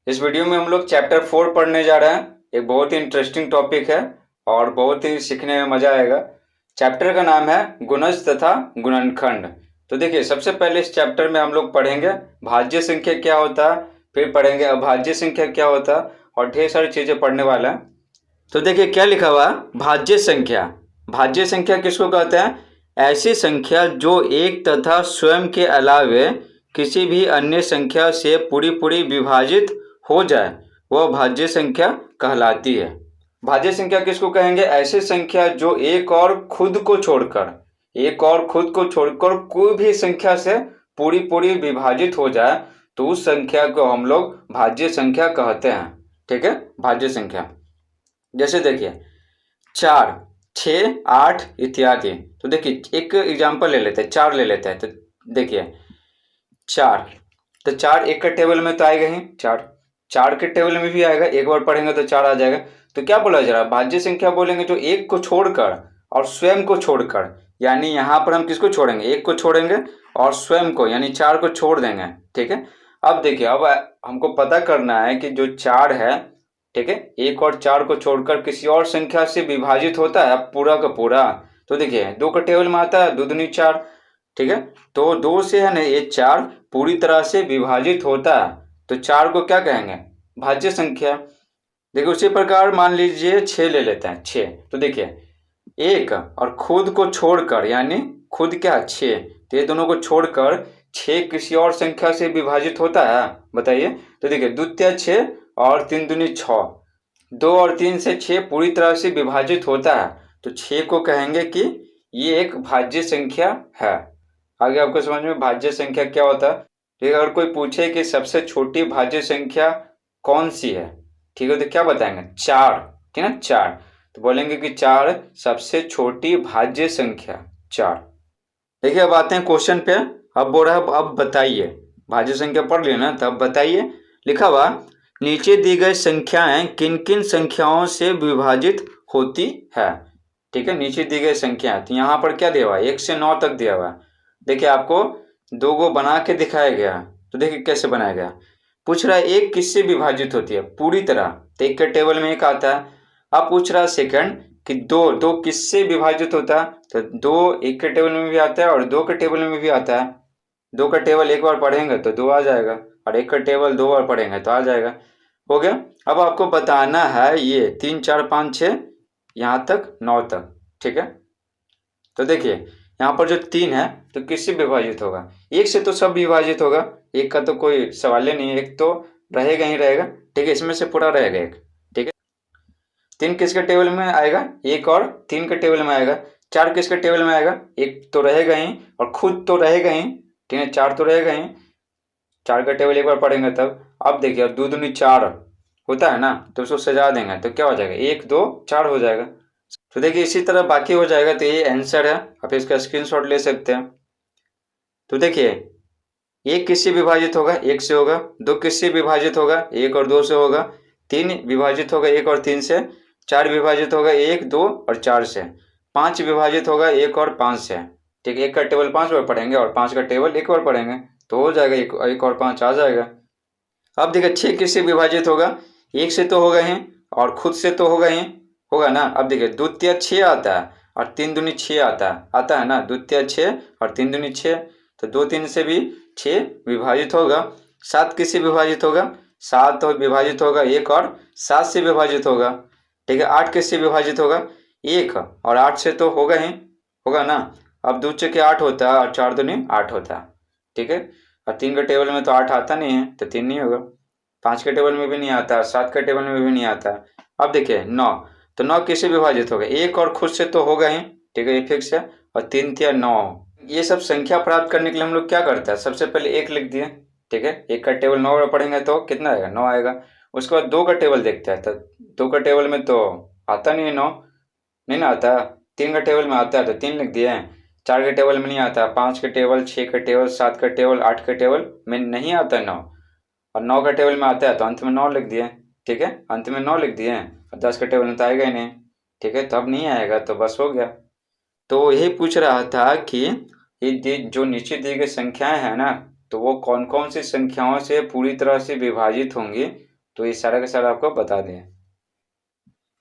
इस वीडियो में हम लोग चैप्टर 4 पढ़ने जा रहे हैं। एक बहुत ही इंटरेस्टिंग टॉपिक है और बहुत ही सीखने में मजा आएगा। चैप्टर का नाम है गुणज तथा गुणनखंड। तो देखिए, सबसे पहले इस चैप्टर में हम लोग पढ़ेंगे भाज्य संख्या क्या होता है, फिर पढ़ेंगे अभाज्य संख्या क्या होता है और ढेर सारी चीजें पढ़ने वाला है। तो देखिए क्या लिखा हुआ, भाज्य संख्या। भाज्य संख्या किसको कहते हैं? ऐसी संख्या जो एक तथा स्वयं के अलावे किसी भी अन्य संख्या से पूरी पूरी विभाजित हो जाए वह भाज्य संख्या कहलाती है। भाज्य संख्या किसको कहेंगे? ऐसी संख्या जो एक और खुद को छोड़कर कोई भी संख्या से पूरी पूरी विभाजित हो जाए तो उस संख्या को हम लोग भाज्य संख्या कहते हैं। ठीक है, भाज्य संख्या। जैसे देखिए 4, 6, 8 इत्यादि। तो देखिए एक एग्जांपल ले लेते हैं, 4 ले लेते हैं। तो देखिए 4, तो 4 एक के टेबल में तो आएगा ही, 4 के टेबल में भी आएगा, एक बार पढ़ेंगे तो 4 आ जाएगा। तो क्या बोला जा रहा है? भाज्य संख्या बोलेंगे जो एक को छोड़कर और स्वयं को छोड़कर, यानी यहाँ पर हम किसको छोड़ेंगे? एक को छोड़ेंगे और स्वयं को यानी 4 को छोड़ देंगे। ठीक है, अब देखिए, अब हमको पता करना है कि जो 4 है, ठीक है, एक और 4 को छोड़कर किसी और संख्या से विभाजित होता है पूरा का पूरा। तो देखिए 2 का टेबल में आता है 2 दूनी 4। ठीक है, तो 2 से है ना ये 4 पूरी तरह से विभाजित होता है तो 4 को क्या कहेंगे? भाज्य संख्या। देखिए उसी प्रकार मान लीजिए 6 ले लेते हैं, 6। तो देखिए एक और खुद को छोड़कर, यानी खुद क्या 6, तो ये दोनों को छोड़कर 6 किसी और संख्या से विभाजित होता है, बताइए। तो देखिए द्वितीय 6 और 3 दूनी 6, 2 और 3 से 6 पूरी तरह से विभाजित होता है तो 6 को कहेंगे कि ये एक भाज्य संख्या है। आगे आपको समझ में भाज्य संख्या क्या होता है। ठीक है, अगर कोई पूछे कि सबसे छोटी भाज्य संख्या कौन सी है, ठीक है, तो क्या बताएंगे? 4। ठीक है ना, 4। तो बोलेंगे कि 4 सबसे छोटी भाज्य संख्या, 4। देखिए अब आते हैं क्वेश्चन पे। अब बोल रहा है अब बताइए, भाज्य संख्या पढ़ लिया ना, तो अब बताइए। लिखा हुआ नीचे दी गई संख्याएं किन किन संख्याओं से विभाजित होती है। ठीक है, नीचे दी गई संख्या, तो यहाँ पर क्या दिया हुआ है? 1 से 9 तक दिया हुआ है। देखिए आपको 2 को बना के दिखाया गया, तो देखिए कैसे बनाया गया। पूछ रहा है एक किससे विभाजित होती है? पूरी तरह, तो एक के टेबल में एक आता है। अब पूछ रहा है सेकंड कि 2 किससे विभाजित होता है? तो 2 एक के टेबल में भी आता है और 2 के टेबल में भी आता है। 2 का टेबल एक बार पढ़ेंगे तो 2 आ जाएगा और 1 का टेबल 2 बार पढ़ेंगे तो आ जाएगा। हो गया। अब आपको बताना है ये 3, 4, 5, 6 यहाँ तक 9 तक। ठीक है, तो देखिए यहाँ पर जो 3 है तो किससे विभाजित होगा? 1 से तो सब विभाजित होगा, 1 का तो कोई सवाल ही नहीं है, 1 तो रहेगा ही रहेगा। ठीक है, इसमें से पूरा रहेगा 1। ठीक है, 3 किसके टेबल में आएगा? 1 और 3 के टेबल में आएगा। 4 किसके टेबल में आएगा? 1 तो रहेगा ही और खुद तो रहेगा ही। ठीक है, 4 तो रहेगा ही, 4 का टेबल एक बार पढ़ेंगे तब। अब देखिए 2 दूनी 4 होता है ना, तो उसको सजा देंगे तो क्या हो जाएगा? 1, 2, 4 हो जाएगा। तो देखिए इसी तरह बाकी हो जाएगा। तो ये आंसर है, आप इसका स्क्रीनशॉट ले सकते हैं। तो देखिए 1 किससे विभाजित होगा? 1 से होगा। 2 किससे विभाजित होगा? 1 और 2 से होगा। 3 विभाजित होगा 1 और 3 से। 4 विभाजित होगा 1, 2 और 4 से। 5 विभाजित होगा 1 और 5 से। ठीक है, 1 का टेबल 5 बार पढ़ेंगे और 5 का टेबल 1 बार पढ़ेंगे तो हो जाएगा 1 और 5 आ जाएगा। अब देखिए 6 किससे विभाजित होगा? 1 से तो होगा ही और खुद से तो होगा ही, होगा ना। अब देखिए द्वितीय 6 आता है और 3 दूनी 6 आता है ना। द्वितीय 6 और 3 दूनी 6, तो 2, 3 से भी 6 विभाजित होगा। 7 किससे विभाजित होगा? 7 तो विभाजित होगा 1 और 7 से विभाजित होगा। ठीक है, 8 किससे विभाजित होगा? 1 और 8 से तो होगा ही, होगा ना। अब 2 के 8 होता है और 4 दूनी 8 होता है। ठीक है, और 3 के टेबल में तो 8 आता नहीं है तो 3 नहीं होगा। 5 के टेबल में भी नहीं आता, 7 के टेबल में भी नहीं आता। अब देखिए 9, तो 9 किससे विभाजित होगा? 1 और खुद से तो होगा ही। ठीक है, ये फिक्स है। और 3 तिया 9। ये सब संख्या प्राप्त करने के लिए हम लोग क्या करते हैं? सबसे पहले 1 लिख दिए। ठीक है, 1 का टेबल 9 बार पढ़ेंगे तो कितना आएगा? 9 आएगा। उसके बाद 2 का टेबल देखते हैं, तो 2 का टेबल में तो आता नहीं है 9, नहीं ना आता। 3 का टेबल में आता है तो 3 लिख दिए। 4 के टेबल में नहीं आता, 5 के टेबल, 6 के टेबल, 7 का टेबल, 8 के टेबल में नहीं आता 9, और 9 का टेबल में आता है तो अंत में 9 लिख दिए। ठीक है, अंत में 9 लिख दिए और 10 का टेबल में तो आएगा ही नहीं। ठीक है, तो अब नहीं आएगा तो बस हो गया। तो यही पूछ रहा था कि ये जो नीचे दी गई संख्याएं हैं ना, तो वो कौन कौन सी संख्याओं से पूरी तरह से विभाजित होंगी तो ये सारा का सारा आपको बता दिए।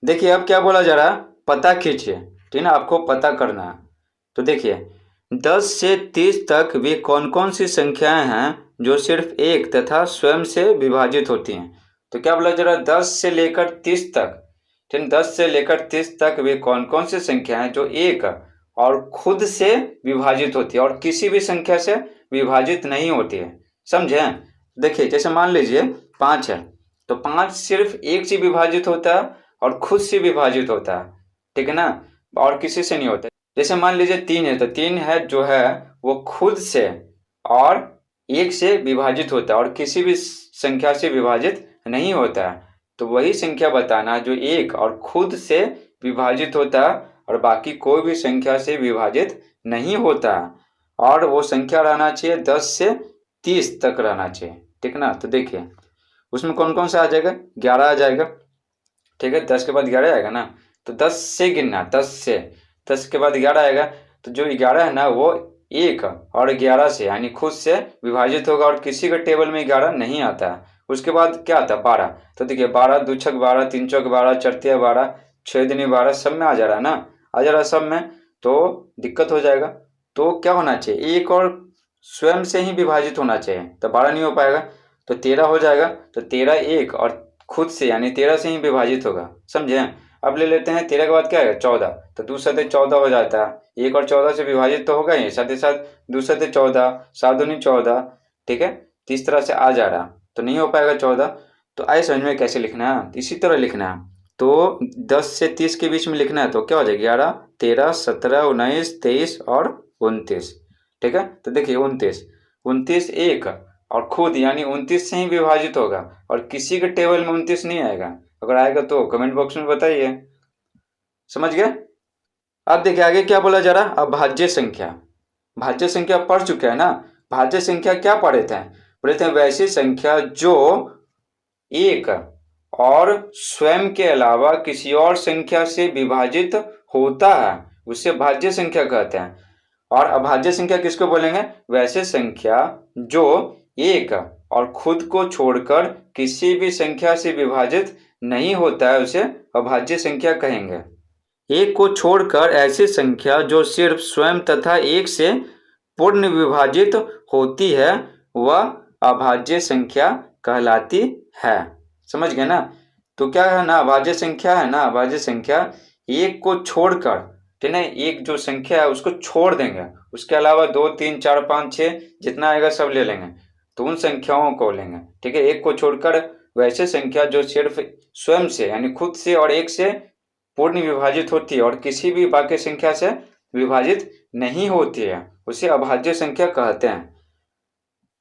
देखिए अब क्या बोला जा रहा है, पता कीजिए, ठीक है ना, आपको पता करना है। तो देखिए 10 से 30 तक वे कौन कौन सी संख्याएं हैं जो सिर्फ एक तथा स्वयं से विभाजित होती हैं। तो क्या बोला जा रहा है, 10 से लेकर 30 तक, ठीक है, 10 से लेकर 30 तक वे कौन कौन सी संख्याएं जो एक और खुद से विभाजित होती है और किसी भी संख्या से विभाजित नहीं होती है। समझे? देखिए जैसे मान लीजिए 5 है, तो 5 सिर्फ एक से विभाजित होता है और खुद से विभाजित होता है, ठीक है ना, और किसी से नहीं होता। जैसे मान लीजिए 3 है, तो 3 है जो है वो खुद से और एक से विभाजित होता है और किसी भी संख्या से विभाजित नहीं होता है। तो वही संख्या बताना जो एक और खुद से विभाजित होता है और बाकी कोई भी संख्या से विभाजित नहीं होता है, और वो संख्या रहना चाहिए 10 से 30 तक रहना चाहिए, ठीक ना। तो देखिए उसमें कौन कौन सा आ जाएगा, 11 आ जाएगा, ठीक है, 10 के बाद 11 आएगा ना, तो 10 से गिनना, 10 के बाद 11 आएगा। तो जो 11 है ना वो एक और 11 से यानी खुद से विभाजित होगा और किसी का टेबल में 11 नहीं आता है। उसके बाद क्या आता है, 12। तो देखिए 12 2 छक 12, 3 चौक 12, 4 तिया 12, 6 दूनी 12, सब में आ जा रहा है ना, आ जा रहा है सब में, तो दिक्कत हो जाएगा। तो क्या होना चाहिए, एक और स्वयं से ही विभाजित होना चाहिए, तो 12 नहीं हो पाएगा, तो 13 हो जाएगा। तो 13 एक और खुद से यानी 13 से ही विभाजित होगा, समझे। अब ले लेते हैं 13 के बाद क्या है, 14, तो 2 सते 14 हो जाता है, एक और 14 से विभाजित तो होगा ही, साथ ही साथ 2 सते 14, 7 दूनी 14, ठीक है, तो इस तरह से आ जा रहा, तो नहीं हो पाएगा 14। तो आए समझ में कैसे लिखना है, इसी तरह लिखना है। तो 10 से 30 के बीच में लिखना है, तो क्या हो जाएगा, 11, 13, 17, 19, 23 और 29, ठीक है। तो देखिए 29 एक और खुद यानी 29 से ही विभाजित होगा और किसी के टेबल में 29 नहीं आएगा, अगर आएगा तो कमेंट बॉक्स में बताइए। समझ गए? अब देखिए आगे क्या बोला जा रहा है, अभाज्य संख्या। भाज्य संख्या पढ़ चुके हैं ना, भाज्य संख्या क्या पढ़े थे वैसी संख्या जो एक और स्वयं के अलावा किसी और संख्या से विभाजित होता है उसे भाज्य संख्या कहते हैं। और अभाज्य संख्या किसको बोलेंगे, वैसे संख्या जो एक और खुद को छोड़कर किसी भी संख्या से विभाजित नहीं होता है उसे अभाज्य संख्या कहेंगे। एक को छोड़कर ऐसी संख्या जो सिर्फ स्वयं तथा एक से पूर्ण विभाजित होती है वह अभाज्य संख्या कहलाती है। समझ गए ना। तो क्या है ना, अभाज्य संख्या है ना, अभाज्य संख्या एक को छोड़कर, ठीक है, एक जो संख्या है उसको छोड़ देंगे, उसके अलावा 2 3 4 5 6 जितना आएगा सब ले लेंगे, तो उन संख्याओं को लेंगे, ठीक है। एक को छोड़कर वैसे संख्या जो सिर्फ स्वयं से यानी खुद से और एक से पूर्ण विभाजित होती है और किसी भी बाकी संख्या से विभाजित नहीं होती है उसे अभाज्य संख्या कहते हैं।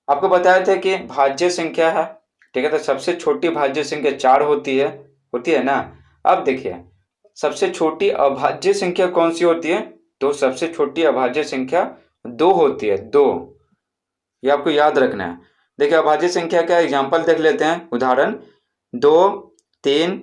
आपको बताया था कि भाज्य संख्या है, ठीक है, तो सबसे छोटी भाज्य संख्या 4 होती है ना। अब देखिए सबसे छोटी अभाज्य संख्या कौन सी होती है, तो सबसे छोटी अभाज्य संख्या 2 होती है, 2, ये आपको याद रखना है। देखिए अभाज्य संख्या का एग्जाम्पल देख लेते हैं, उदाहरण 2 3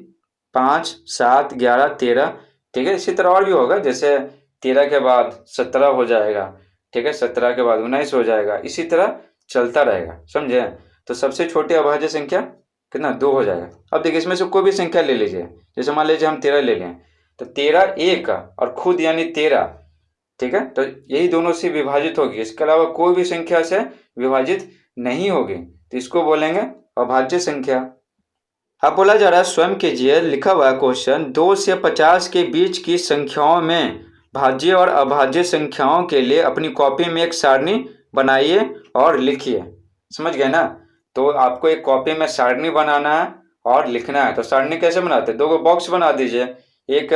5 7 11 13, ठीक है। इसी तरह और भी होगा, जैसे 13 के बाद 17 हो जाएगा, ठीक है, 17 के बाद 19 हो जाएगा, इसी तरह चलता रहेगा, समझे। तो सबसे छोटी अभाज्य संख्या कितना, 2 हो जाएगा। अब देखिए इसमें से कोई भी संख्या ले लीजिए, जैसे मान लीजिए हम 13 ले लें, तो 13 एक और खुद यानी 13, ठीक है, तो यही दोनों से विभाजित होगी, इसके अलावा कोई भी संख्या से विभाजित नहीं होगी, तो इसको बोलेंगे अभाज्य संख्या। अब बोला जा रहा है स्वयं कीजिए, लिखा हुआ क्वेश्चन 2 से 50 के बीच की संख्याओं में भाज्य और अभाज्य संख्याओं के लिए अपनी कॉपी में एक सारणी बनाइए और लिखिए। समझ गए ना। तो आपको एक कॉपी में सारणी बनाना है और लिखना है। तो सारणी कैसे बनाते हैं, 2 बॉक्स बना दीजिए, एक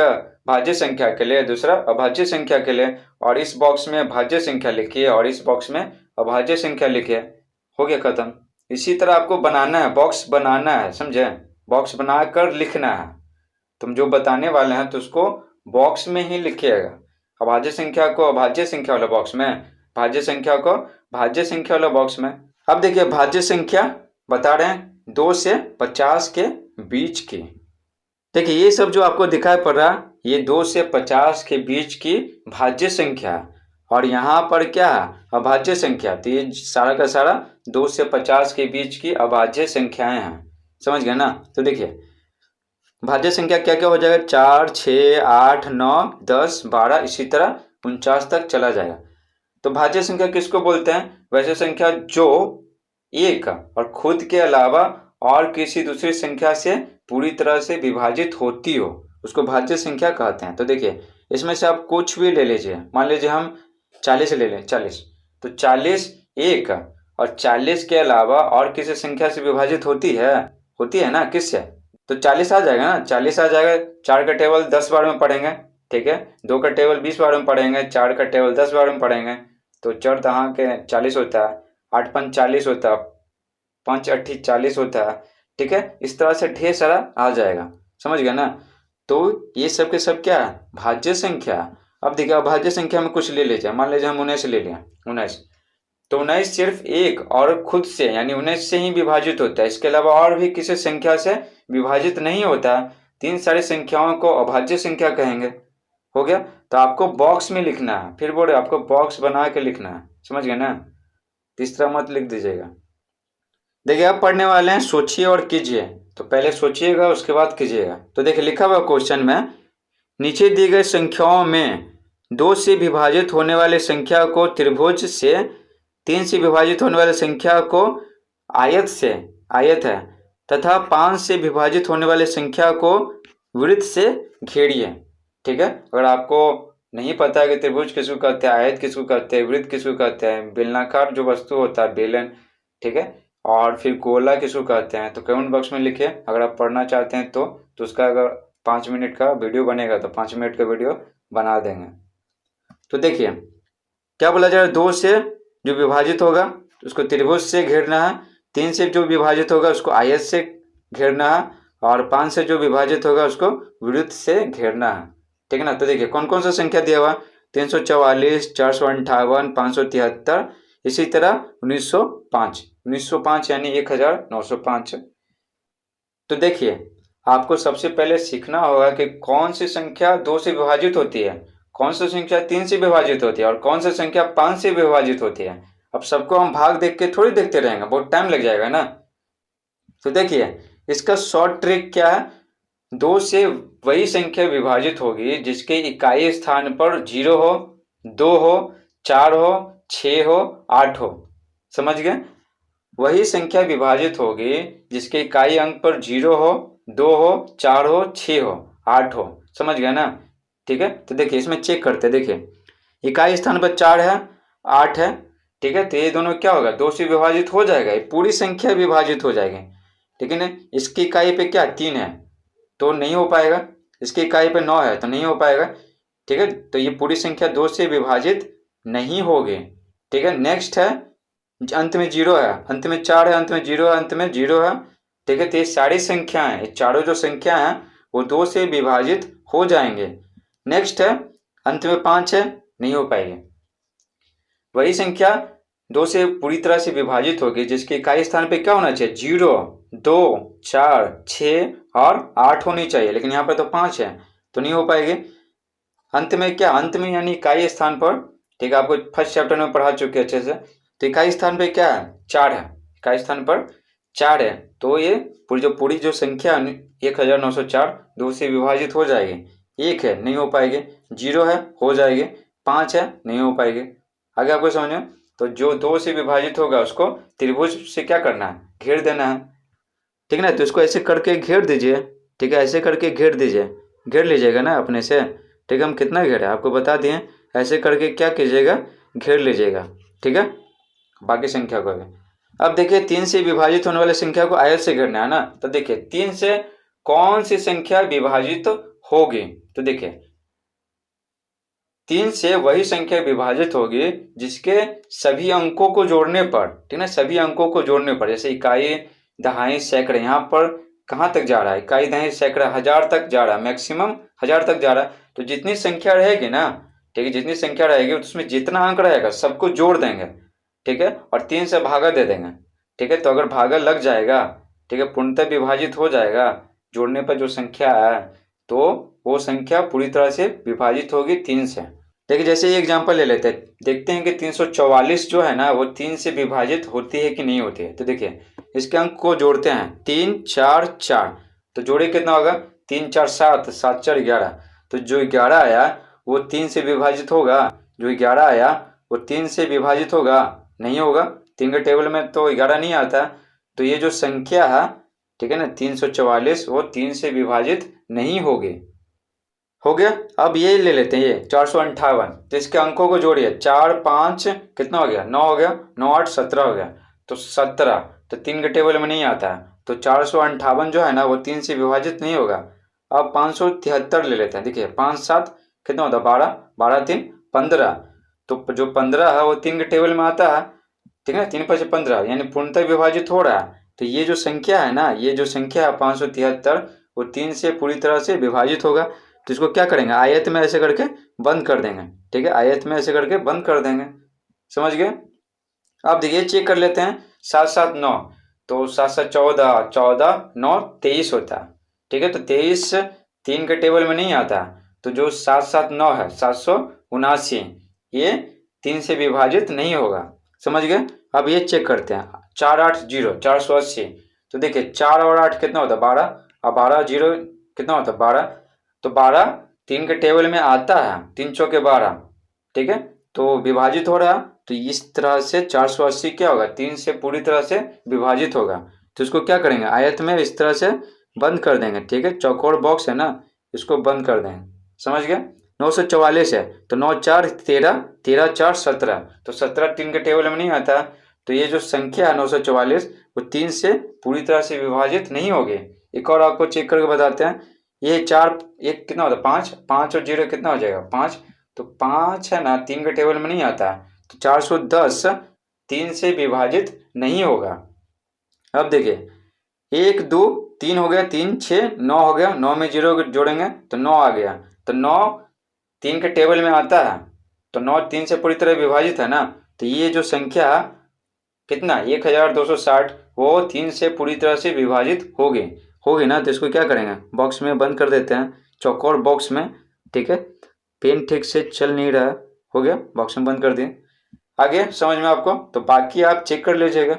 भाज्य संख्या के लिए दूसरा अभाज्य संख्या के लिए, और इस बॉक्स में भाज्य संख्या लिखिए और इस बॉक्स में अभाज्य संख्या लिखिए, हो गया खत्म। इसी तरह आपको बनाना है, बॉक्स बनाना है, समझे, बॉक्स बनाकर लिखना है। तुम जो बताने वाले हैं तो उसको बॉक्स में ही लिखिएगा, अभाज्य संख्या को अभाज्य संख्या वाला बॉक्स में, भाज्य संख्या को भाज्य संख्या वाला बॉक्स में। अब देखिए भाज्य संख्या बता रहे हैं 2 से 50 के बीच की। देखिए ये सब जो आपको दिखाई पड़ रहा ये 2 से 50 के बीच की भाज्य संख्या, और यहाँ पर क्या है, अभाज्य संख्या। तो ये सारा का सारा 2 से 50 के बीच की अभाज्य संख्याएं हैं, समझ गए ना। तो देखिए भाज्य संख्या क्या क्या हो जाएगा, 4, 6, 8, 9, 10, 12 इसी तरह 49 तक चला जाएगा। तो भाज्य संख्या किसको बोलते हैं, वैसे संख्या जो एक और खुद के अलावा और किसी दूसरी संख्या से पूरी तरह से विभाजित होती हो उसको भाज्य संख्या कहते हैं। तो देखिए इसमें से आप कुछ भी ले लीजिए, मान लीजिए हम 40 ले लें, 40, तो 40 एक और 40 के अलावा और किसी संख्या से विभाजित होती है ना, किससे, तो 40 आ जाएगा ना, 40 आ जाएगा। 4 का टेबल 10 बार में पढ़ेंगे, ठीक है, 2 का टेबल 20 बार में पढ़ेंगे, 4 का टेबल 10 बार में पढ़ेंगे, तो 4 तहाँ के 40 होता है, 8 पंच 40 होता है, 5 अट्ठी 40 होता है, ठीक है। इस तरह से ढेर सारा आ जाएगा, समझ गया ना। तो ये सब के सब क्या है, भाज्य संख्या। अब देखिए भाज्य संख्या में कुछ ले लीजिए, मान लीजिए हम 19 ले लिया, 19, तो 19 सिर्फ एक और खुद से यानी 19 से ही विभाजित होता है, इसके अलावा और भी किसी संख्या से विभाजित नहीं होता। तीन सारी संख्याओं को अभाज्य संख्या कहेंगे, हो गया। तो आपको बॉक्स में लिखना है, फिर बोले आपको बॉक्स बना के लिखना है, समझ गए ना, तीसरा मत लिख दीजिएगा। देखिए आप पढ़ने वाले हैं, सोचिए और कीजिए, तो पहले सोचिएगा उसके बाद कीजिएगा। तो देखिए लिखा हुआ क्वेश्चन में, नीचे दी गई संख्याओं में 2 से विभाजित होने वाली संख्या को त्रिभुज से, 3 से विभाजित होने वाली संख्या को आयत है तथा 5 से विभाजित होने वाली संख्या को वृत्त से घेरिए, ठीक है। अगर आपको नहीं पता है कि त्रिभुज किसको कहते हैं, आयत किसको कहते हैं, वृत्त किसको कहते हैं, बेलनाकार जो वस्तु होता है बेलन, ठीक है, और फिर गोला किसको कहते हैं, तो कमेंट बॉक्स में लिखिए। अगर आप पढ़ना चाहते हैं तो उसका अगर 5 मिनट का वीडियो बनेगा तो 5 मिनट का वीडियो बना देंगे। तो देखिए क्या बोला जा रहा है, 2 से जो विभाजित होगा उसको त्रिभुज से घेरना है, 3 से जो विभाजित होगा उसको आयत से घेरना है, और 5 से जो विभाजित होगा उसको वृत्त से घेरना है, ठीक है ना। तो देखिए कौन कौन सा संख्या दिया हुआ, 344, 458, 573, इसी तरह 1905 यानी 1905। तो देखिए आपको सबसे पहले सीखना होगा कि कौन सी संख्या 2 से विभाजित होती है, कौन सी संख्या 3 से विभाजित होती है और कौन सी संख्या 5 से विभाजित होती है। अब सबको हम भाग देख के थोड़ी देखते रहेंगे, बहुत टाइम लग जाएगा ना। तो देखिए इसका शॉर्ट ट्रिक क्या है, 2 से वही संख्या विभाजित होगी जिसके इकाई स्थान पर 0 हो, 2 हो, 4 हो, 6 हो, 8 हो, समझ गए। वही संख्या विभाजित होगी जिसके इकाई अंक पर 0 हो, 2 हो, 4 हो, 6 हो, 8 हो, समझ गए ना, ठीक है। तो देखिए इसमें चेक करते हैं, देखिए इकाई स्थान पर 4 है, 8 है, ठीक है, तो ये दोनों क्या होगा, 2 से विभाजित हो जाएगा, ये पूरी संख्या विभाजित हो जाएगी, लेकिन इसकी इकाई पे क्या 3 है तो नहीं हो पाएगा, इसकी इकाई पे 9 है तो नहीं हो पाएगा, ठीक है। तो ये पूरी संख्या 2 से विभाजित नहीं होगी, ठीक है। नेक्स्ट है अंत में 0 है, अंत में 4 है, अंत में 0 है, अंत में 0 है, ठीक है। तो ये सारी संख्याएं, ये चारों जो संख्या हैं वो 2 से विभाजित हो जाएंगे। नेक्स्ट है अंत में 5 है, नहीं हो पाएगी। वही संख्या 2 से पूरी तरह से विभाजित होगी जिसके इकाई स्थान पे क्या होना चाहिए, 0, 2, 4, 6 और 8 होनी चाहिए, लेकिन यहाँ पर तो 5 है तो नहीं हो पाएगी। अंत में क्या, अंत में यानी इकाई स्थान पर, ठीक है, आपको फर्स्ट चैप्टर में पढ़ा चुके अच्छे से। तो इकाई स्थान पे क्या है, 4 है, इकाई स्थान पर 4 है, तो ये पूरी जो संख्या 1904 2 से विभाजित हो जाएगी। 1 है नहीं हो पाएगी, 0 है हो जाएगी, 5 है नहीं हो पाएगी। आगे आपको समझ में, तो जो 2 से विभाजित होगा उसको त्रिभुज से क्या करना है, घेर देना है, ठीक है ना। तो इसको ऐसे करके घेर दीजिए, ठीक है, ऐसे करके घेर दीजिए, घेर लीजिएगा ना अपने से, ठीक है। हम कितना घेरे आपको बता दिए, ऐसे करके क्या कीजिएगा, घेर लीजिएगा, ठीक है, बाकी संख्या को भी। अब देखिए 3 से विभाजित होने वाली संख्या को आयत से घेरना है ना। तो देखिए 3 से कौन सी संख्या विभाजित होगी, तो देखिए 3 से वही संख्या विभाजित होगी जिसके सभी अंकों को जोड़ने पर, ठीक है, सभी अंकों को जोड़ने पर, जैसे इकाई, दहाई, सैकड़े, यहाँ पर कहाँ तक जा रहा है, इकाई, दहाई, सैकड़ा, 1000 तक जा रहा है, मैक्सिमम 1000 तक जा रहा है। तो जितनी संख्या रहेगी ना, ठीक है, जितनी संख्या रहेगी उसमें जितना अंक रहेगा सबको जोड़ देंगे, ठीक है, और 3 से भागा दे देंगे, ठीक है। तो अगर भागा लग जाएगा, ठीक है, पूर्णतः विभाजित हो जाएगा, जोड़ने पर जो संख्या है तो वो संख्या पूरी तरह से विभाजित होगी 3 से। देखिए जैसे ये एग्जांपल ले लेते हैं, देखते हैं कि 344 जो है ना वो 3 से विभाजित होती है कि नहीं होती है। तो देखिए इसके अंक को जोड़ते हैं 3 4 4, तो जोड़े कितना होगा 3 4 7, 7 4 11। तो जो 11 आया वो 3 से विभाजित होगा, जो 11 आया वो 3 से विभाजित होगा, नहीं होगा। 3 के टेबल में तो 11 नहीं आता। तो ये जो संख्या है, ठीक है ना, 344, वो 3 से विभाजित नहीं होगी। हो गया। अब ये ले लेते हैं, ये 458, तो इसके अंकों को जोड़िए 4 5 कितना हो गया 9 हो गया, 9 8 17 हो गया, तो 17, तो 3 के टेबल में नहीं आता है, तो 458 जो है ना वो 3 से विभाजित नहीं होगा। अब 573 ले लेते हैं। देखिए 5 7 कितना होता है 12, 12 3 15, तो जो 15 है वो 3 के टेबल में आता है, ठीक है, 3 5 15, यानी पूर्णतः विभाजित हो रहा है। तो ये जो संख्या है ना, ये जो संख्या है 573, वो 3 से पूरी तरह से विभाजित होगा। तो इसको क्या करेंगे, आयत में ऐसे करके बंद कर देंगे, ठीक है, आयत में ऐसे करके बंद कर देंगे। समझ गए। अब देखिए चेक कर लेते हैं, 7 7 9, तो 7 7 14, 14 9 23 होता है, ठीक है। तो 23 3 के टेबल में नहीं आता, तो जो 7 7 9 है 779, ये 3 से विभाजित नहीं होगा। समझ गए। अब ये चेक करते हैं, 4 8 0 480, तो देखिए 4 और 8 कितना होता है 12, और 12 0 कितना होता है 12, तो 12 3 के टेबल में आता है, 3 चौके 12, ठीक है, तो विभाजित हो रहा। तो इस तरह से 480 क्या होगा 3 से पूरी तरह से विभाजित होगा। तो इसको क्या करेंगे, आयत में इस तरह से बंद कर देंगे, ठीक है, चौकोर बॉक्स है ना, इसको बंद कर देंगे। समझ गए। 944 है, तो 9 4 13, 13 4 17, तो 17 3 के टेबल में नहीं आता। तो ये जो संख्या है 944, वो 3 से पूरी तरह से विभाजित नहीं होगी। एक और आपको चेक करके बताते हैं, ये 4 1 कितना होता है 5, 5 और 0 कितना हो जाएगा 5, तो 5 है ना 3 के टेबल में नहीं आता, तो 410 3 से विभाजित नहीं होगा। अब देखिए 1 2 3 हो गया, 3 6 9 हो गया, 9 में 0 जोड़ेंगे तो 9 आ गया, तो 9 3 के टेबल में आता है, तो 9 3 से पूरी तरह विभाजित है ना। तो ये जो संख्या कितना 1260, वो 3 से पूरी तरह से विभाजित होगी ना। तो इसको क्या करेंगे, बॉक्स में बंद कर देते हैं, चौकोर बॉक्स में, ठीक है। पेन ठीक से चल नहीं रहा, हो गया, बॉक्स में बंद कर दिए। आगे समझ में आपको, तो बाकी आप चेक कर लीजिएगा।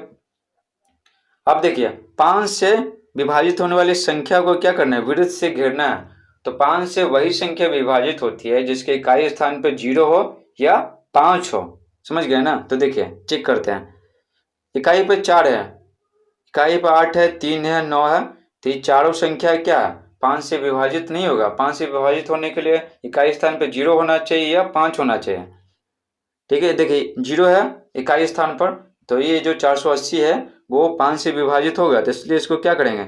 अब देखिए 5 से विभाजित होने वाली संख्या को क्या करना है, वृत्त से घेरना है। तो 5 से वही संख्या विभाजित होती है जिसके इकाई स्थान पे 0 हो या 5 हो। समझ गए ना। तो देखिए चेक करते हैं, इकाई पे 4 है, इकाई पे 8 है, 3 है, 9 है, तो ये चारों संख्या क्या है 5 से विभाजित नहीं होगा। 5 से विभाजित होने के लिए इकाई स्थान पे 0 होना चाहिए या 5 होना चाहिए, ठीक है। देखिए 0 है इकाई स्थान पर, तो ये जो 480 है वो 5 से विभाजित होगा, तो इसलिए इसको क्या करेंगे,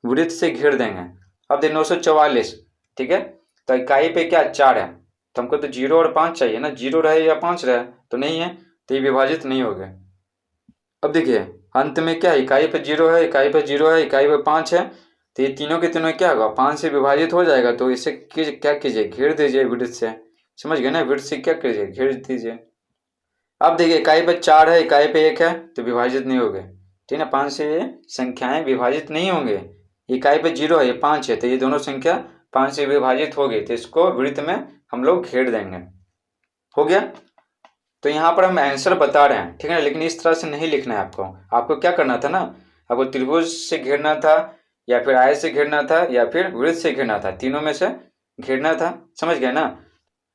वृत्त से घेर देंगे। अब देखिए 944, ठीक है, तो इकाई पे क्या 4 है, तो हमको तो 0 और 5 चाहिए ना, 0 रहे या 5 रहे, तो नहीं है, तो ये विभाजित नहीं हो गए। अब देखिए अंत में क्या, इकाई पे 0 है, इकाई पे 0 है, इकाई पे 5 है, तो ये तीनों के तीनों क्या होगा 5 से विभाजित हो जाएगा। तो इसे क्या कीजिए, घेर दीजिए वृत्त से। समझ गए ना, वृत्त से क्या कीजिए, घेर दीजिए। अब देखिए इकाई पे 4 है, इकाई पे 1 है, तो विभाजित नहीं हो गए, ठीक है। 5 से ये संख्याएं विभाजित नहीं होंगे। इकाई पे 0 है, ये 5 है, तो ये दोनों संख्या 5 से विभाजित हो गई, तो इसको वृत्त में हम लोग घेर देंगे। हो गया। तो यहाँ पर हम आंसर बता रहे हैं, ठीक है ना, लेकिन इस तरह से नहीं लिखना है आपको। आपको क्या करना था ना, आपको त्रिभुज से घेरना था, या फिर आयत से घेरना था, या फिर वृत्त से घेरना था, तीनों में से घेरना था। समझ गए ना।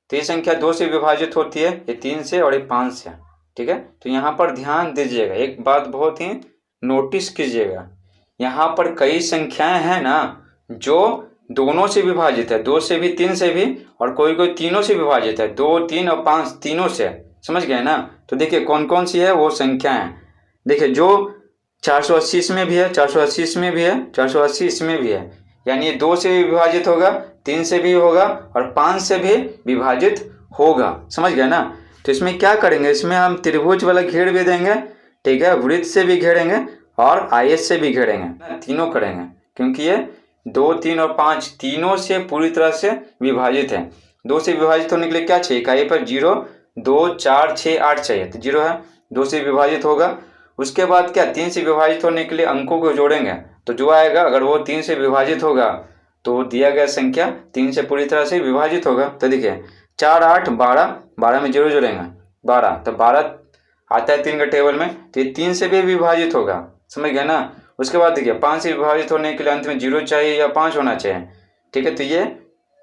तो ये संख्या 2 से विभाजित होती है, ये 3 से और ये 5 से, ठीक है। तो यहाँ पर ध्यान दीजिएगा, एक बात बहुत ही नोटिस कीजिएगा, यहाँ पर कई संख्याएं हैं ना जो दोनों से विभाजित है, 2 से भी 3 से भी, और कोई कोई तीनों से विभाजित है, 2 3 और 5 तीनों से। समझ गए ना। तो देखिए कौन कौन सी है वो संख्याएं, देखिए जो 480 इसमें भी है, 480 इसमें भी है, 480 इसमें भी है, यानी ये 2 से भी विभाजित होगा, 3 से भी होगा, और 5 से भी विभाजित होगा। समझ गए ना। तो इसमें क्या करेंगे, इसमें हम त्रिभुज वाला घेर भी देंगे, ठीक है, वृत्त से भी घेरेंगे और आयत से भी घेरेंगे, तीनों करेंगे, क्योंकि ये 2 3 और 5 तीनों से पूरी तरह से विभाजित है। 2 से विभाजित होने के लिए क्या चाहिए, इकाई पर 0 2 4 6 8 चाहिए, तो 0 है, 2 से विभाजित होगा। उसके बाद क्या 3 से विभाजित होने के लिए अंकों को जोड़ेंगे, तो जो आएगा अगर वो 3 से विभाजित होगा तो दिया गया संख्या 3 से पूरी तरह से विभाजित होगा। तो देखिए 4 8 12, 12 में 0 जोड़ेंगे 12, तो 12 आता है 3 के टेबल में, तो ये 3 से भी विभाजित होगा। समझ गया ना। उसके बाद देखिए 5 से विभाजित होने के लिए अंत में 0 चाहिए या 5 होना चाहिए, ठीक है। तो ये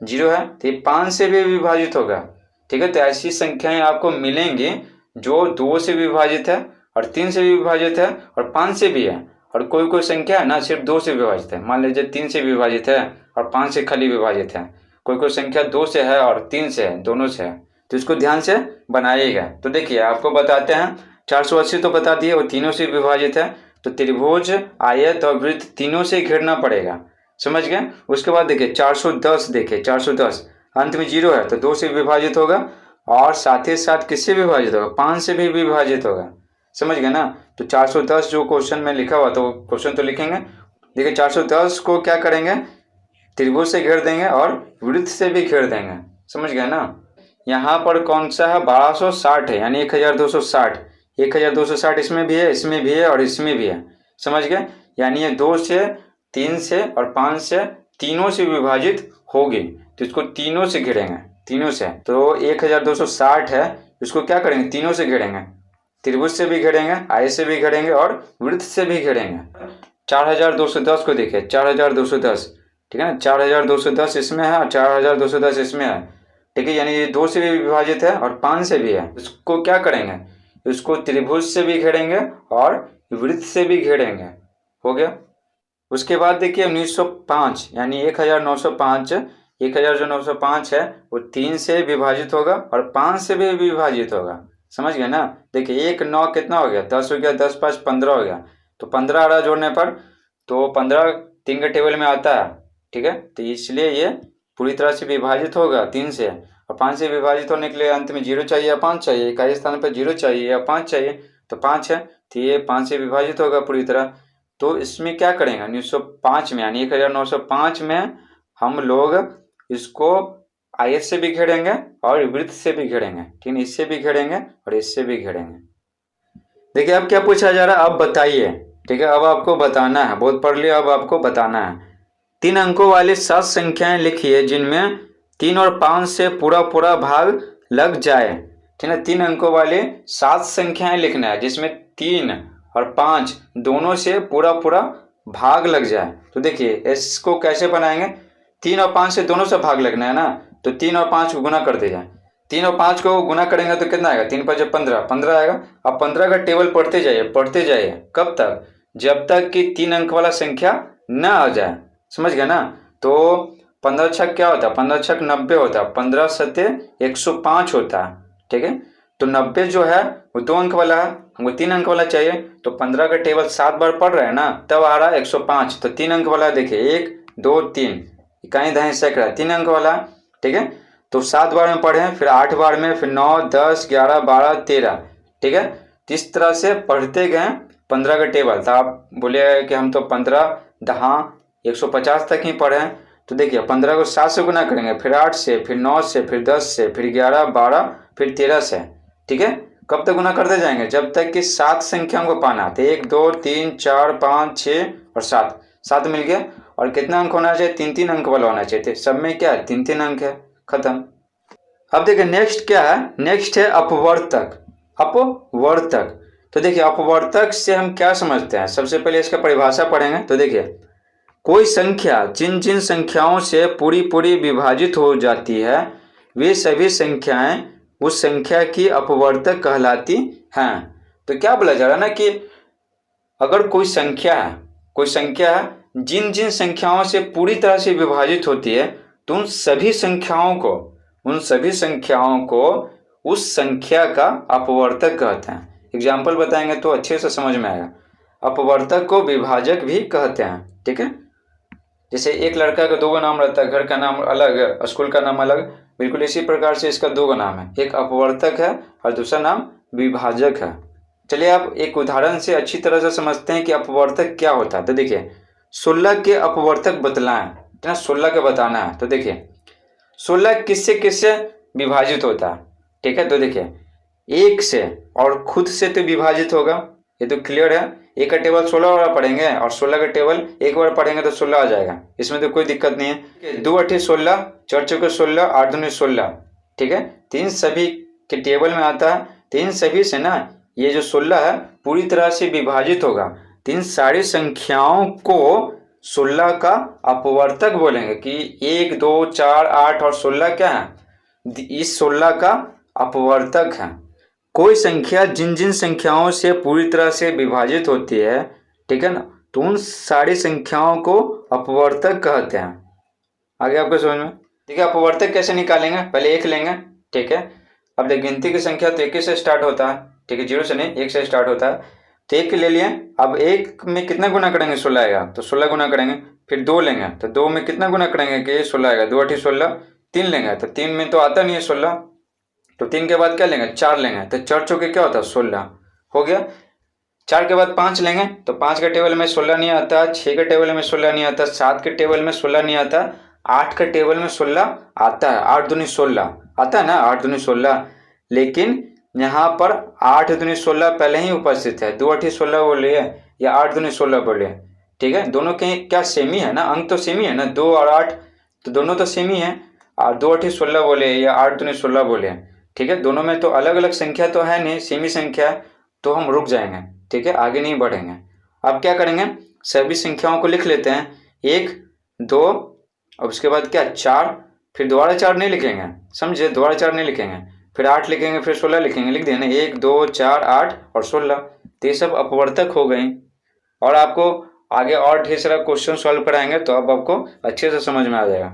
0 है, तो ये 5 से भी विभाजित होगा, ठीक है। तो ऐसी संख्याएं आपको मिलेंगी जो 2 से विभाजित है और 3 से भी विभाजित है और 5 से भी है, और कोई कोई संख्या है ना सिर्फ 2 से विभाजित है। मान लीजिए 3 से विभाजित है और 5 से खाली विभाजित है। कोई कोई संख्या 2 से है और 3 से है, दोनों से है, तो इसको ध्यान से बनाइएगा। तो देखिए आपको बताते हैं, 480 तो बता दिए वो तीनों से विभाजित है, तो त्रिभुज, आयत और वृत्त तीनों से घेरना पड़ेगा, समझ गए। उसके बाद देखिए 410, देखिए 410 अंत में 0 है तो 2 से विभाजित होगा और साथ ही साथ किससे विभाजित होगा, 5 से भी विभाजित होगा, समझ गए ना। तो 410 जो क्वेश्चन में लिखा हुआ तो क्वेश्चन तो लिखेंगे। देखिए 410 को क्या करेंगे, त्रिभुज से घेर देंगे और वृत्त से भी घेर देंगे, समझ गए ना। यहाँ पर कौन सा है, 1260 है, यानी 1260, 1260 इसमें भी है, इसमें भी है और इसमें भी है, समझ गए। यानी ये 2 से, 3 से और 5 से तीनों से विभाजित होगी, तो इसको तीनों से घेरेंगे, तीनों से। तो 1260 है, इसको क्या करेंगे, तीनों से घेरेंगे, त्रिभुज से भी घेरेंगे, आयत से भी घेरेंगे और वृत्त से भी घेरेंगे। 4210 को देखिए, 4210, ठीक है ना, 4210 इसमें है और 4210 इसमें है, ठीक है। यानी ये 2 से भी विभाजित है और 5 से भी है। इसको क्या करेंगे, इसको त्रिभुज से भी घेरेंगे और वृत्त से भी घेरेंगे, हो गया। उसके बाद देखिए 1905, यानी 1905, 1905 है वो 3 से विभाजित होगा और 5 से भी विभाजित होगा, समझ गए ना। देखिए 1 9 कितना हो गया, 10 हो गया, 10 5 15 हो गया, तो 15 आ रहा जोड़ने पर, तो 15 3 के टेबल में आता है, ठीक है। तो इसलिए ये पूरी तरह से विभाजित होगा 3 से, और 5 से विभाजित होने के लिए अंत में 0 चाहिए या 5 चाहिए, इकाई स्थान पर 0 चाहिए या 5 चाहिए, तो 5 है, तो ये 5 से विभाजित होगा पूरी तरह। तो इसमें क्या करेंगे, 1905 में, यानी 1905 में हम लोग इसको आयत से भी घेरेंगे और वृत्त से भी घेरेंगे, ठीक है, इससे भी घेरेंगे और इससे भी घेरेंगे। देखिए अब क्या पूछा जा रहा है, अब बताइए, ठीक है। अब आपको बताना है, बहुत पढ़ लिया, अब आपको बताना है। 3 अंकों वाली 7 संख्याएं लिखिए जिनमें 3 और 5 से पूरा पूरा भाग लग जाए, ठीक है। 3 अंकों वाले 7 संख्याएं लिखना है जिसमें 3 और 5 दोनों से पूरा पूरा भाग लग जाए। तो देखिए इसको कैसे बनाएंगे, 3 और 5 से दोनों से भाग लगना है ना, तो 3 और 5 को गुना कर दीजिए। 3 और 5 को गुना करेंगे तो कितना आएगा, 3 5 15, 15 आएगा। अब 15 का टेबल पढ़ते जाइए, पढ़ते जाइए, कब तक, जब तक कि 3 अंक वाला संख्या न आ जाए, समझ गया ना। तो 15 छक क्या होता है, 15 छक 90 होता है, 15 सत्ते 105 होता है, ठीक है। तो 90 जो है वो 2 अंक वाला है, हमको 3 अंक वाला चाहिए, तो 15 का टेबल 7 बार पढ़ रहे हैं ना, तब आ रहा है 105, तो 3 अंक वाला देखिए 1 2 3, इकाई दहाई सैकड़ा 3 अंक वाला, ठीक है। तो 7 बार में पढ़े, फिर 8 बार में, फिर 9 10 11 12 13, ठीक है। तो इस तरह से पढ़ते गए 15 का टेबल। तो आप बोले कि हम तो 15 दहा 150 तक ही पढ़े, तो देखिए 15 को 7 से गुना करेंगे, फिर 8 से, फिर 9 से, फिर 10 से, फिर 11 12, फिर 13 से, ठीक है। कब तक गुना करते जाएंगे, जब तक कि 7 संख्याओं को पाना। तो 1 2 3 4 5 6 और 7, 7 मिल गया। और कितना अंक होना चाहिए, 3 अंक वाला होना चाहिए, सब में क्या है 3 अंक है, खत्म। अब देखिए नेक्स्ट क्या है, नेक्स्ट है अपवर्तक, अपवर्तक। तो देखिए अपवर्तक से हम क्या समझते हैं, सबसे पहले इसका परिभाषा पढ़ेंगे। तो देखिए कोई संख्या जिन जिन संख्याओं से पूरी पूरी विभाजित हो जाती है वे सभी संख्याएं उस संख्या की अपवर्तक कहलाती हैं। तो क्या बोला जा रहा है ना कि अगर कोई संख्या है, कोई संख्या है जिन जिन संख्याओं से पूरी तरह से विभाजित होती है, तो उन सभी संख्याओं को उस संख्या का अपवर्तक कहते हैं। एग्जाम्पल बताएंगे तो अच्छे से समझ में आएगा। अपवर्तक को विभाजक भी कहते हैं, ठीक है। जैसे एक लड़का का 2 नाम रहता है, घर का नाम अलग, स्कूल का नाम अलग, बिल्कुल इसी प्रकार से इसका 2 नाम है, एक अपवर्तक है और दूसरा नाम विभाजक है। चलिए आप एक उदाहरण से अच्छी तरह से समझते हैं कि अपवर्तक क्या होता है। तो देखिए 16 के अपवर्तक बतलाएं, है ना, 16 के बताना है। तो देखिए 16 किससे किससे विभाजित होता है, ठीक है। तो देखिए 1 से और खुद से तो विभाजित होगा, ये तो क्लियर है। 1 का टेबल 16 बार पढ़ेंगे और 16 का टेबल 1 बार पढ़ेंगे तो 16 आ जाएगा, इसमें तो कोई दिक्कत नहीं है। 2 8 16, 4 चौके 16, 8 दूनी 16, ठीक है। 3 सभी के टेबल में आता है, 3 सभी से ना ये जो 16 है पूरी तरह से विभाजित होगा, तीन सारी संख्याओं को 16 का अपवर्तक बोलेंगे कि 1, 2, 4, 8 और 16 क्या है, इस 16 का अपवर्तक है। कोई संख्या जिन जिन संख्याओं से पूरी तरह से विभाजित होती है, ठीक है ना, तो उन सारी संख्याओं को अपवर्तक कहते हैं। आगे आपको समझ में, ठीक है। अपवर्तक कैसे निकालेंगे, पहले 1 लेंगे, ठीक है। अब देख गिनती की संख्या तो 1 से स्टार्ट होता है, ठीक है, 0 से नहीं 1 से स्टार्ट होता है, तो 1 ले लिए। अब 1 में कितना गुना करेंगे, 16 आएगा, तो 16 गुना करेंगे। फिर 2 लेंगे तो 2 में कितना गुना करेंगे कि 16 आएगा, 2 8 16। 3 लेंगे तो 3 में तो आता नहीं है 16, तो 3 के बाद क्या लेंगे, 4 लेंगे, तो 4 चौके क्या होता है 16, हो गया। 4 के बाद 5 लेंगे तो 5 के टेबल में 16 नहीं आता, 6 के टेबल में 16 नहीं आता, 7 के टेबल में 16 नहीं आता, 8 के टेबल में 16 आता है, 8 दूनी 16 आता है ना, 8 दूनी 16। लेकिन यहाँ पर 8 दूनी 16 पहले ही उपस्थित है, 2 8 16 बोलिए या 8 दूनी 16 बोलिए, ठीक है, दोनों के क्या सेम ही है ना, अंक तो सेम ही है ना, 2 और 8 तो दोनों तो सेम ही है। 2 8 16 बोले या 8 दूनी 16 बोले, ठीक है, दोनों में तो अलग अलग संख्या तो है नहीं, सेम ही संख्या, तो हम रुक जाएंगे, ठीक है, आगे नहीं बढ़ेंगे। अब क्या करेंगे, सभी संख्याओं को लिख लेते हैं, 1 2 और उसके बाद क्या 4, फिर दोबारा 4 नहीं लिखेंगे, समझे, दोबारा 4 नहीं लिखेंगे, फिर 8 लिखेंगे, फिर 16 लिखेंगे, लिख दिया ना, 1 2 4 8 और 16, तो ये सब अपवर्तक हो गई। और आपको आगे और ढेर सारा क्वेश्चन सॉल्व कराएंगे तो अब आपको अच्छे से समझ में आ जाएगा।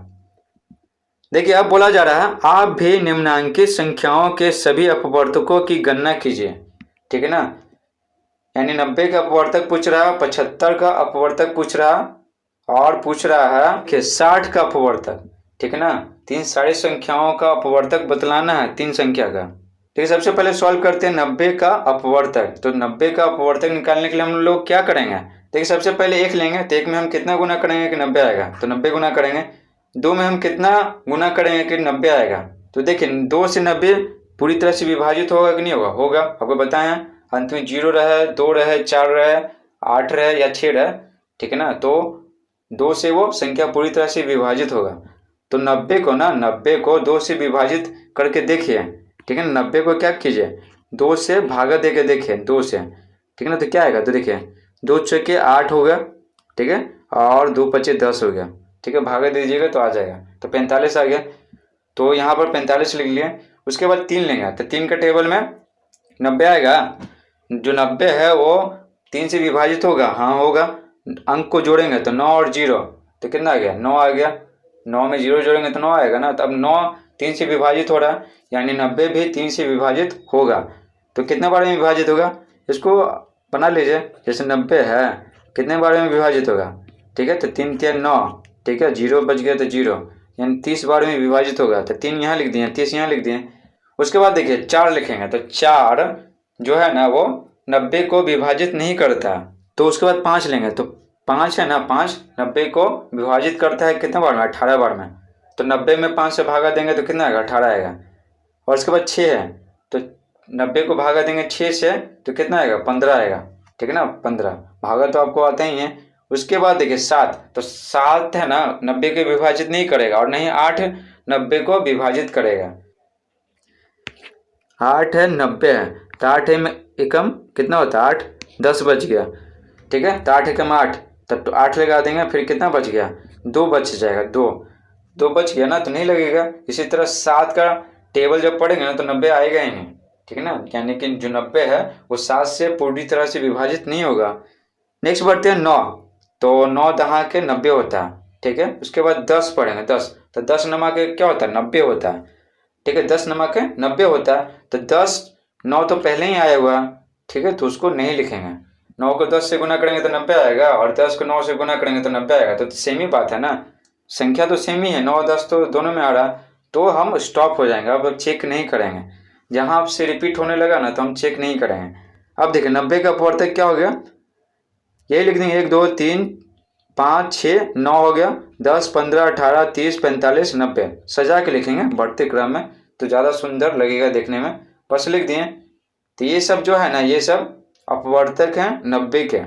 देखिए अब बोला जा रहा है, आप भी निम्नांकित संख्याओं के सभी अपवर्तकों की गणना कीजिए, ठीक है ना, यानी 90 का अपवर्तक पूछ रहा, 75 का अपवर्तक पूछ रहा, और पूछ रहा है कि 60 का अपवर्तक, ठीक है ना, तीन सारी संख्याओं का अपवर्तक बतलाना है, 3 संख्या का, ठीक है। सबसे पहले सॉल्व करते हैं 90 का अपवर्तक। तो 90 का अपवर्तक निकालने के लिए हम लोग क्या करेंगे, देखिए सबसे पहले 1 लेंगे, तो 1 में हम कितना गुना करेंगे कि 90 आएगा, तो 90 गुना करेंगे। 2 में हम कितना गुना करेंगे कि 90 आएगा, तो देखिए 2 से 90 पूरी तरह से विभाजित होगा कि नहीं होगा, होगा, आपको बताएं, अंत में 0 रहे, 2 रहे, 4 रहे, 8 रहे या 6 रहे, ठीक है ना, तो 2 से वो संख्या पूरी तरह से विभाजित होगा। तो 90 को ना, 90 को 2 से विभाजित करके देखिए, ठीक है ना, 90 को क्या कीजिए 2 से भागा दे के देखिए, 2 से, ठीक है ना, तो क्या आएगा, तो देखिए 2 चौके 8 हो गया, ठीक है, और 2 पचे 10 हो गया, ठीक है, भागा दे दीजिएगा तो आ जाएगा, तो 45 आ गया, तो यहाँ पर 45 लिख लिए। उसके बाद 3 लेंगे, तो 3 के टेबल में 90 आएगा, जो 90 है वो 3 से विभाजित होगा, हाँ होगा, अंक को जोड़ेंगे तो 9 और 0 तो कितना आ गया, 9 आ गया, 9 में 0 जोड़ेंगे तो 9 आएगा ना, तो अब 9 3 से विभाजित हो रहा है, यानी 90 भी 3 से विभाजित होगा, तो कितने बार में विभाजित होगा, इसको बना लीजिए, जैसे 90 है कितने बार में विभाजित होगा, ठीक है, तो 3 3 9, ठीक है, 0 बच गया तो 0, यानी 30 बार में विभाजित होगा, तो 3 यहाँ लिख दिए, 30 यहाँ लिख दिए। उसके बाद देखिए 4 लिखेंगे, तो 4 जो है ना वो 90 को विभाजित नहीं करता, तो उसके बाद 5 लेंगे, तो 5 है ना, 5 90 को विभाजित करता है कितने बार में, 18 बार में, तो 90 में 5 से भागा देंगे तो कितना आएगा, 18 आएगा। और उसके बाद 6 है, तो 90 को भागा देंगे 6 से तो कितना आएगा, 15 आएगा, ठीक है ना, 15 भागा तो आपको आता ही है। उसके बाद देखिए 7, तो 7 है ना 90 को विभाजित नहीं करेगा, और नहीं 8 90 को विभाजित करेगा, 8 है 90 है, तो 8 में एकम कितना होता है, 8 10 बच गया, ठीक है, तो 8 एकम 8, तब 8 लगा देंगे, फिर कितना बच गया, 2 बच जाएगा, 2 बच गया ना, तो नहीं लगेगा। इसी तरह 7 का टेबल जब पढ़ेंगे ना तो 90 आएगा ही नहीं, ठीक है ना, यानी कि जो 90 है वो 7 से पूरी तरह से विभाजित नहीं होगा। नेक्स्ट बढ़ते हैं 9, तो 9 दहा के 90 होता है, ठीक है। उसके बाद 10 पढ़ेंगे, 10, तो 10 नमा के क्या होता है, 90 होता है, ठीक है, 10 नमा के 90 होता है, तो 10 9 तो पहले ही आया हुआ, ठीक है, तो उसको नहीं लिखेंगे। 9 को 10 से गुना करेंगे तो 90 आएगा, और 10 को 9 से गुना करेंगे तो 90 आएगा, तो सेम ही बात है ना, संख्या तो सेम ही है, 9 10 तो दोनों में आ रहा है, तो हम स्टॉप हो जाएंगे, अब चेक नहीं करेंगे, जहाँ आपसे रिपीट होने लगा ना तो हम चेक नहीं करेंगे। अब देखिए 90 का अपवर्तक क्या हो गया, यही लिख देंगे, 1 2 3 5 6 9 हो गया, 10 15 18 30 45 90 सजा के लिखेंगे बढ़ते क्रम में, तो ज़्यादा सुंदर लगेगा देखने में, बस लिख दिए। तो ये सब जो है ना, ये सब अपवर्तक हैं 90 के।